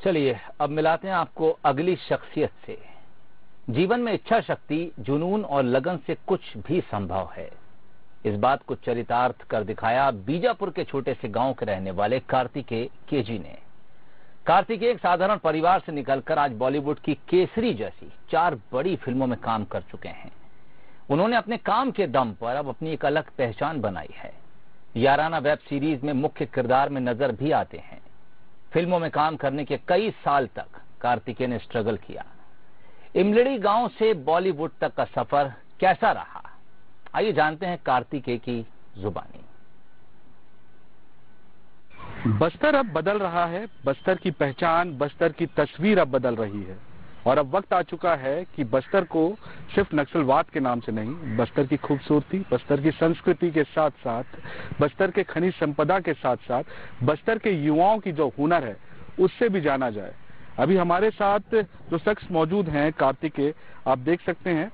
चलिए अब मिलाते हैं आपको अगली शख्सियत से। जीवन में इच्छा शक्ति, जुनून और लगन से कुछ भी संभव है। इस बात को चरितार्थ कर दिखाया बीजापुर के छोटे से गांव के रहने वाले कार्तिकेय केजी ने। कार्तिकेय एक साधारण परिवार से निकलकर आज बॉलीवुड की केसरी जैसी 4 बड़ी फिल्मों में काम कर चुके हैं। उन्होंने अपने काम के दम पर अब अपनी एक अलग पहचान बनाई है। याराना वेब सीरीज में मुख्य किरदार में नजर भी आते हैं। फिल्मों में काम करने के कई साल तक कार्तिकेय ने स्ट्रगल किया। इमलड़ी गांव से बॉलीवुड तक का सफर कैसा रहा, आइए जानते हैं कार्तिकेय की जुबानी। बस्तर अब बदल रहा है। बस्तर की पहचान, बस्तर की तस्वीर अब बदल रही है और अब वक्त आ चुका है कि बस्तर को सिर्फ नक्सलवाद के नाम से नहीं, बस्तर की खूबसूरती, बस्तर की संस्कृति के साथ साथ, बस्तर के खनिज संपदा के साथ साथ, बस्तर के युवाओं की जो हुनर है उससे भी जाना जाए। अभी हमारे साथ जो शख्स मौजूद हैं, कार्तिकेय, आप देख सकते हैं।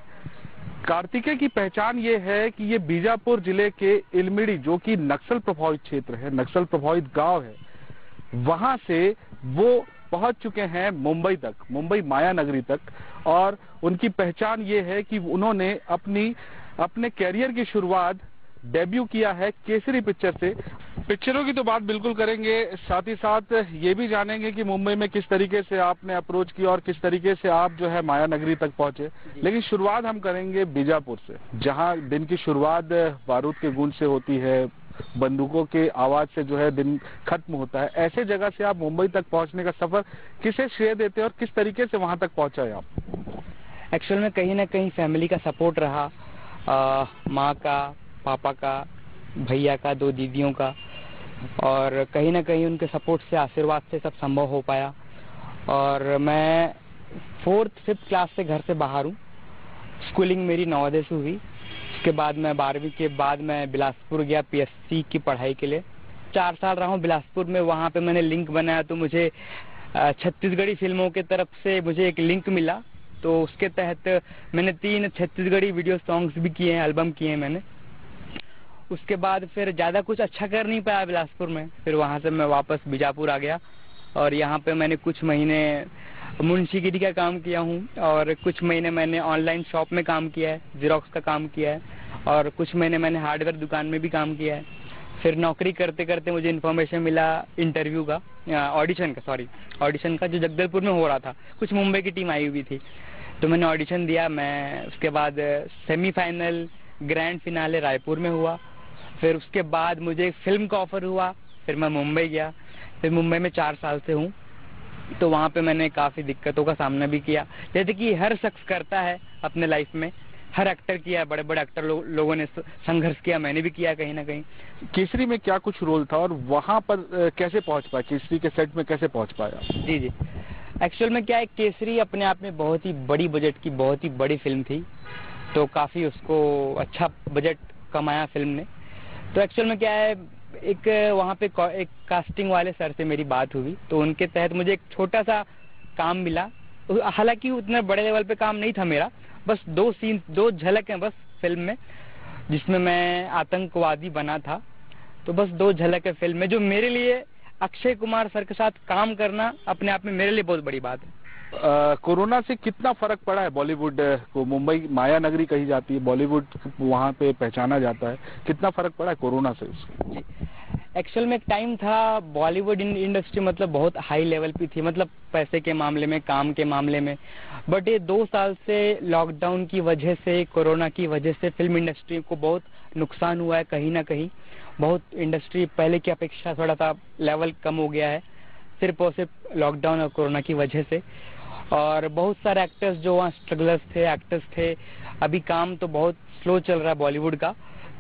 कार्तिकेय की पहचान ये है कि ये बीजापुर जिले के इलमिड़ी, जो कि नक्सल प्रभावित क्षेत्र है, नक्सल प्रभावित गांव है, वहां से वो पहुंच चुके हैं मुंबई तक, मुंबई माया नगरी तक। और उनकी पहचान ये है कि उन्होंने अपने कैरियर की शुरुआत डेब्यू किया है केसरी पिक्चर से। पिक्चरों की तो बात बिल्कुल करेंगे, साथ ही साथ ये भी जानेंगे कि मुंबई में किस तरीके से आपने अप्रोच किया और किस तरीके से आप जो है माया नगरी तक पहुंचे। लेकिन शुरुआत हम करेंगे बीजापुर से, जहां दिन की शुरुआत बारूद के गूंज से होती है, बंदूकों के आवाज से जो है दिन खत्म होता है। ऐसे जगह से आप मुंबई तक पहुंचने का सफर किसे श्रेय देते हैं और किस तरीके से वहां तक पहुंचा है आप? एक्चुअल में कहीं ना कहीं फैमिली का सपोर्ट रहा, माँ का, पापा का, भैया का, 2 दीदियों का, और कहीं ना कहीं उनके सपोर्ट से, आशीर्वाद से सब संभव हो पाया। और मैं 4th 5th क्लास से घर से बाहर हूँ। स्कूलिंग मेरी नवोदय से हुई। उसके बाद मैं 12वीं के बाद मैं बिलासपुर गया पीएससी की पढ़ाई के लिए। 4 साल रहा हूँ बिलासपुर में। वहाँ पे मैंने लिंक बनाया तो मुझे छत्तीसगढ़ी फिल्मों के तरफ से मुझे एक लिंक मिला, तो उसके तहत मैंने 3 छत्तीसगढ़ी वीडियो सॉन्ग्स भी किए हैं, एल्बम किए हैं मैंने। उसके बाद फिर ज़्यादा कुछ अच्छा कर नहीं पाया बिलासपुर में। फिर वहाँ से मैं वापस बीजापुर आ गया और यहाँ पे मैंने कुछ महीने मुंशीगिरी का काम किया हूँ और कुछ महीने मैंने ऑनलाइन शॉप में काम किया है, जेरोक्स का काम किया है, और कुछ महीने मैंने हार्डवेयर दुकान में भी काम किया है। फिर नौकरी करते करते मुझे इन्फॉर्मेशन मिला इंटरव्यू का, ऑडिशन का, जो जगदलपुर में हो रहा था। कुछ मुंबई की टीम आई हुई थी, तो मैंने ऑडिशन दिया। मैं उसके बाद सेमीफाइनल, ग्रैंड फिनाले रायपुर में हुआ। फिर उसके बाद मुझे एक फिल्म का ऑफर हुआ, फिर मैं मुंबई गया। फिर मुंबई में 4 साल से हूँ, तो वहाँ पे मैंने काफ़ी दिक्कतों का सामना भी किया, जैसे कि हर शख्स करता है अपने लाइफ में। हर एक्टर किया, बड़े बड़े एक्टर लोगों ने संघर्ष किया, मैंने भी किया कहीं ना कहीं। केसरी में क्या कुछ रोल था और वहाँ पर कैसे पहुँच पाया, केसरी के सेट में कैसे पहुँच पाया? जी, एक्चुअल में क्या है, केसरी अपने आप में बहुत ही बड़ी बजट की बहुत ही बड़ी फिल्म थी, तो काफ़ी उसको अच्छा बजट कमाया फिल्म ने। तो एक्चुअल में क्या है, एक वहाँ पे एक कास्टिंग वाले सर से मेरी बात हुई, तो उनके तहत मुझे एक छोटा सा काम मिला। हालांकि उतने बड़े लेवल पे काम नहीं था मेरा, बस 2 झलक हैं बस फिल्म में, जिसमें मैं आतंकवादी बना था। तो बस 2 झलक है फिल्म में, जो मेरे लिए अक्षय कुमार सर के साथ काम करना अपने आप में मेरे लिए बहुत बड़ी बात है। कोरोना से कितना फर्क पड़ा है बॉलीवुड को? मुंबई माया नगरी कही जाती है, बॉलीवुड वहाँ पे पहचाना जाता है। कितना फर्क पड़ा है कोरोना से उसको? एक्चुअल में एक टाइम था, बॉलीवुड इंडस्ट्री मतलब बहुत हाई लेवल पे थी, मतलब पैसे के मामले में, काम के मामले में। बट ये 2 साल से लॉकडाउन की वजह से, कोरोना की वजह से फिल्म इंडस्ट्री को बहुत नुकसान हुआ है। कहीं ना कहीं बहुत इंडस्ट्री पहले की अपेक्षा थोड़ा सा लेवल कम हो गया है, सिर्फ और सिर्फ लॉकडाउन और कोरोना की वजह से। और बहुत सारे एक्टर्स जो वहाँ स्ट्रगलर्स थे, एक्टर्स थे, अभी काम तो बहुत स्लो चल रहा है बॉलीवुड का,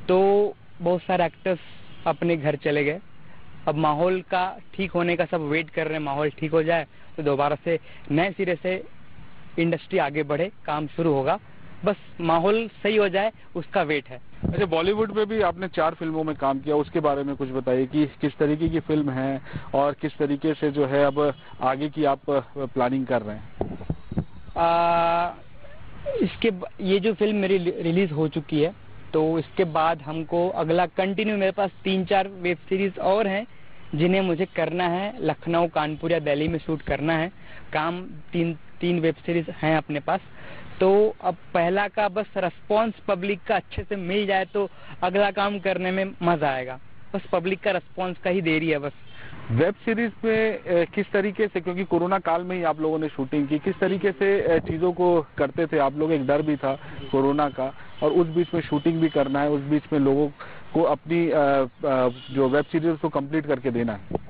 तो बहुत सारे एक्टर्स अपने घर चले गए। अब माहौल का ठीक होने का सब वेट कर रहे हैं, माहौल ठीक हो जाए तो दोबारा से नए सिरे से इंडस्ट्री आगे बढ़े, काम शुरू होगा। बस माहौल सही हो जाए उसका वेट है। अच्छा, बॉलीवुड में भी आपने 4 फिल्मों में काम किया, उसके बारे में कुछ बताइए कि किस तरीके की फिल्म है और किस तरीके से जो है अब आगे की आप प्लानिंग कर रहे हैं? ये जो फिल्म मेरी रिलीज हो चुकी है, तो इसके बाद हमको अगला कंटिन्यू, मेरे पास 3-4 वेब सीरीज और हैं जिन्हें मुझे करना है, लखनऊ, कानपुर या दिल्ली में शूट करना है। काम तीन वेब सीरीज हैं अपने पास। तो अब पहला का बस रिस्पॉन्स पब्लिक का अच्छे से मिल जाए तो अगला काम करने में मजा आएगा। बस पब्लिक का रिस्पॉन्स का ही देरी है बस। वेब सीरीज में किस तरीके से, क्योंकि कोरोना काल में ही आप लोगों ने शूटिंग की, किस तरीके से चीजों को करते थे आप लोग? एक डर भी था कोरोना का, और उस बीच में शूटिंग भी करना है, उस बीच में लोगों को अपनी जो वेब सीरीज को कंप्लीट करके देना है।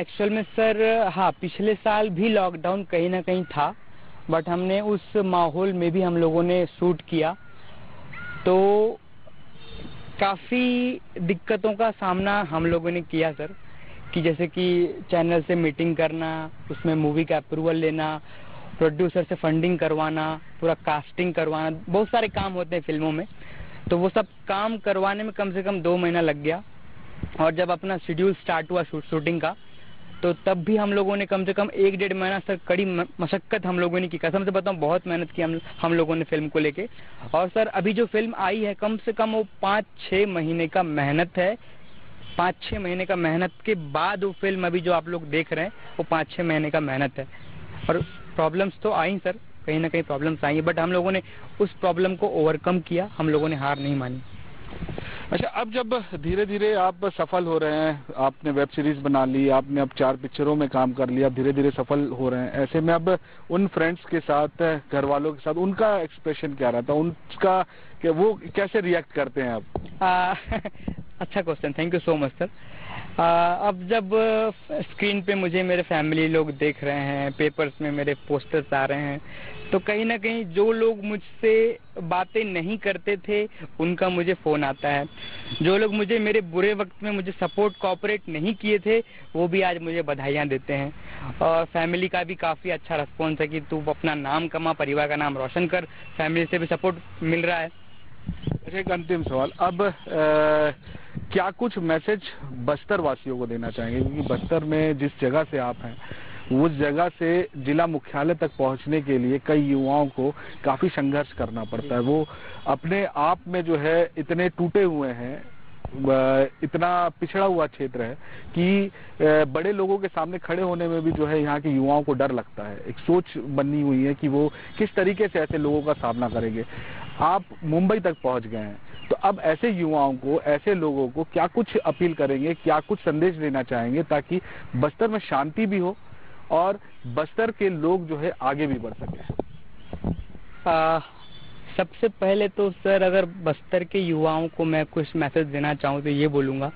एक्चुअल में सर, हाँ, पिछले साल भी लॉकडाउन कहीं ना कहीं था, बट हमने उस माहौल में भी हम लोगों ने शूट किया। तो काफी दिक्कतों का सामना हम लोगों ने किया सर, कि जैसे कि चैनल से मीटिंग करना, उसमें मूवी का अप्रूवल लेना, प्रोड्यूसर से फंडिंग करवाना, पूरा कास्टिंग करवाना, बहुत सारे काम होते हैं फिल्मों में। तो वो सब काम करवाने में कम से कम 2 महीना लग गया। और जब अपना शेड्यूल स्टार्ट हुआ शूटिंग का, तो तब भी हम लोगों ने कम से कम 1-1.5 महीना सर कड़ी मशक्कत हम लोगों ने की। कसम से बताऊं, बहुत मेहनत की हम लोगों ने फिल्म को लेके। और सर अभी जो फिल्म आई है, कम से कम वो 5-6 महीने का मेहनत है। 5-6 महीने का मेहनत के बाद वो फिल्म अभी जो आप लोग देख रहे हैं, वो 5-6 महीने का मेहनत है। और प्रॉब्लम्स तो आई सर, कहीं ना कहीं प्रॉब्लम्स आई, बट हम लोगों ने उस प्रॉब्लम को ओवरकम किया। हम लोगों ने हार नहीं मानी। अच्छा, अब जब धीरे धीरे आप सफल हो रहे हैं, आपने वेब सीरीज बना ली, आपने अब 4 पिक्चरों में काम कर लिया, धीरे धीरे सफल हो रहे हैं, ऐसे में अब उन फ्रेंड्स के साथ, घर वालों के साथ उनका एक्सप्रेशन क्या रहता है, उनका कि वो कैसे रिएक्ट करते हैं अब? अच्छा question, thank you so much sir. अब जब स्क्रीन पे मुझे मेरे फैमिली लोग देख रहे हैं, पेपर्स में मेरे पोस्टर्स आ रहे हैं, तो कहीं ना कहीं जो लोग मुझसे बातें नहीं करते थे, उनका मुझे फोन आता है। जो लोग मुझे मेरे बुरे वक्त में मुझे सपोर्ट कोऑपरेट नहीं किए थे, वो भी आज मुझे बधाइयाँ देते हैं। और फैमिली का भी काफ़ी अच्छा रिस्पॉन्स है कि तू अपना नाम कमा, परिवार का नाम रोशन कर। फैमिली से भी सपोर्ट मिल रहा है। एक अंतिम सवाल, अब क्या कुछ मैसेज बस्तर वासियों को देना चाहेंगे? क्योंकि बस्तर में जिस जगह से आप हैं, उस जगह से जिला मुख्यालय तक पहुंचने के लिए कई युवाओं को काफी संघर्ष करना पड़ता है। वो अपने आप में जो है इतने टूटे हुए हैं, इतना पिछड़ा हुआ क्षेत्र है कि बड़े लोगों के सामने खड़े होने में भी जो है यहाँ के युवाओं को डर लगता है। एक सोच बनी हुई है कि वो किस तरीके से ऐसे लोगों का सामना करेंगे। आप मुंबई तक पहुंच गए हैं, तो अब ऐसे युवाओं को, ऐसे लोगों को क्या कुछ अपील करेंगे, क्या कुछ संदेश देना चाहेंगे, ताकि बस्तर में शांति भी हो और बस्तर के लोग जो है आगे भी बढ़ सके? सबसे पहले तो सर, अगर बस्तर के युवाओं को मैं कुछ मैसेज देना चाहूँ तो ये बोलूँगा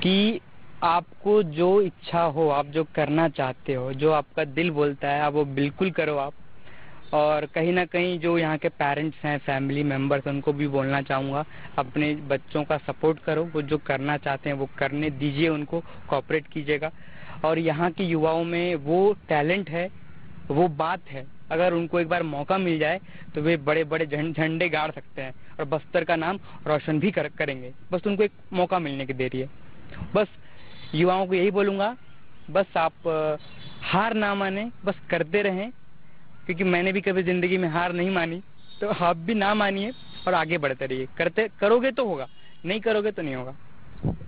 कि आपको जो इच्छा हो, आप जो करना चाहते हो, जो आपका दिल बोलता है, आप वो बिल्कुल करो आप। और कहीं ना कहीं जो यहाँ के पेरेंट्स हैं, फैमिली मेंबर्स, उनको भी बोलना चाहूँगा, अपने बच्चों का सपोर्ट करो। वो जो करना चाहते हैं वो करने दीजिए, उनको कोऑपरेट कीजिएगा। और यहाँ के युवाओं में वो टैलेंट है, वो बात है, अगर उनको एक बार मौका मिल जाए तो वे बड़े बड़े झंडे गाड़ सकते हैं और बस्तर का नाम रोशन भी करेंगे। बस उनको एक मौका मिलने की देरी है। बस युवाओं को यही बोलूँगा, बस आप हार ना माने, बस करते रहें। क्योंकि मैंने भी कभी जिंदगी में हार नहीं मानी, तो आप भी ना मानिए और आगे बढ़ते रहिए। करोगे तो होगा, नहीं करोगे तो नहीं होगा।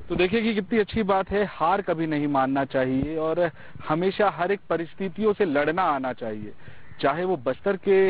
तो देखिए कि कितनी अच्छी बात है, हार कभी नहीं मानना चाहिए और हमेशा हर एक परिस्थितियों से लड़ना आना चाहिए। चाहे वो बस्तर के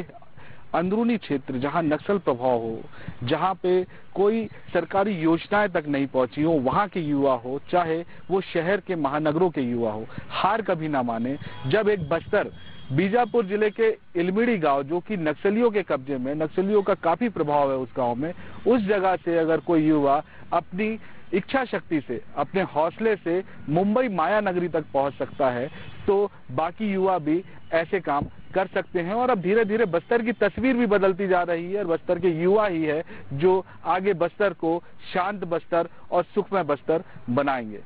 अंदरूनी क्षेत्र जहां नक्सल प्रभाव हो, जहां पे कोई सरकारी योजनाएं तक नहीं पहुंची हो, वहां के युवा हो, चाहे वो शहर के महानगरों के युवा हो, हार कभी ना माने। जब एक बस्तर बीजापुर जिले के इलमिड़ी गांव, जो कि नक्सलियों के कब्जे में, नक्सलियों का काफी प्रभाव है उस गांव में, उस जगह से अगर कोई युवा अपनी इच्छा शक्ति से, अपने हौसले से मुंबई माया नगरी तक पहुंच सकता है, तो बाकी युवा भी ऐसे काम कर सकते हैं। और अब धीरे धीरे बस्तर की तस्वीर भी बदलती जा रही है और बस्तर के युवा ही है जो आगे बस्तर को शांत बस्तर और सुखमय बस्तर बनाएंगे।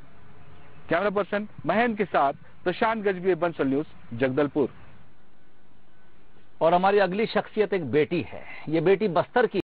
कैमरा पर्सन महेंद्र के साथ प्रशांत गजबी, बंसल न्यूज, जगदलपुर। और हमारी अगली शख्सियत एक बेटी है। ये बेटी बस्तर की